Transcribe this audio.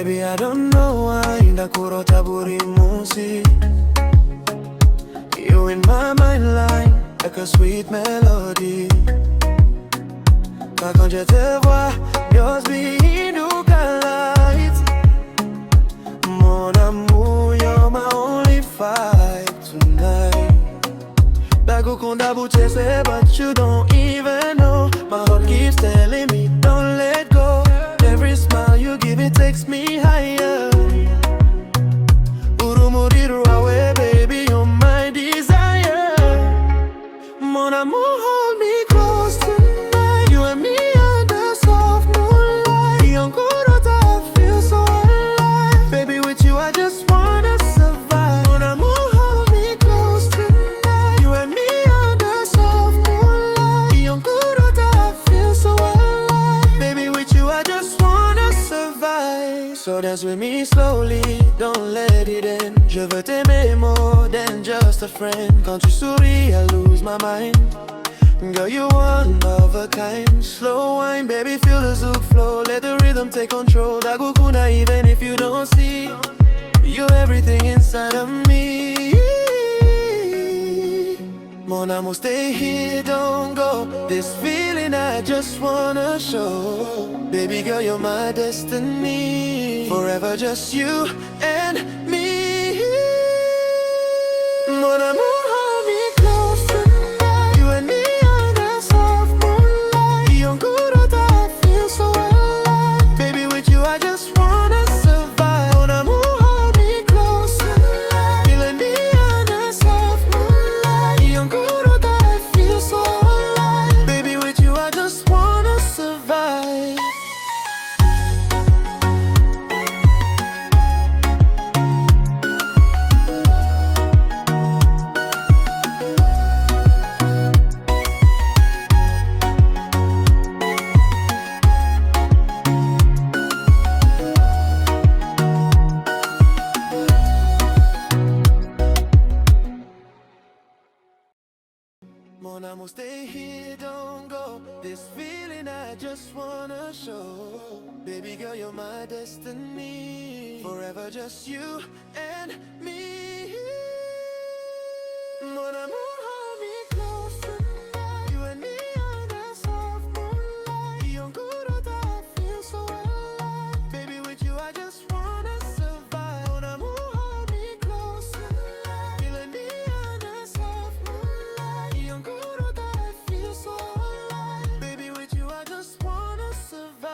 Baby, I don't know why ndakurota buri munsi. You in my mind line like a sweet melody. Quand je te vois, yours bihinduka light. Mon amour, you're my only fight tonight. Ndagukunda buchese, but you don't even know. My heart keeps telling me don't let go. Every smile you give, it takes me higher. Urumuriru awe, baby, you're my desire. Mon amour, hold me close tonight. You and me under soft moonlight. Yonkurota, I feel so alive. Baby, with you I just wanna survive. Mon amour, hold me close tonight. You and me under soft moonlight. Yonkurota, I feel so alive. Baby, with you I just wanna survive. So dance with me slowly, don't let it in. Je veux t'aimer more than just a friend. Quand tu souris, I lose my mind. Girl, you one of a kind. Slow wine, baby, feel the Zouk flow. Let the rhythm take control. Dagukuna, even if you don't see. You're everything inside of me. Mon amour, stay here, don't go. This feeling I just wanna show. Baby girl, you're my destiny. Forever just you and me. Mon amour, hold me close tonight. You and me under soft moonlight. Yonkurota, I feel so alive. Baby, with you I just wanna survive. Mon amour, hold me close tonight. You and me under soft moonlight. Yonkurota, I feel so alive. Baby, with you I just wanna survive. Mon amour, stay here, don't go. This feeling I just wanna show. Baby girl, you're my destiny. Forever just you and me. Mon amour, hold me close tonight. You and me under soft moonlight. Yonkurota, I feel so alive. Baby, with you I just wanna survive. Mon amour, hold me close tonight. You and me under soft moonlight. Yonkurota, I feel so alive. Baby, with you I just wanna survive.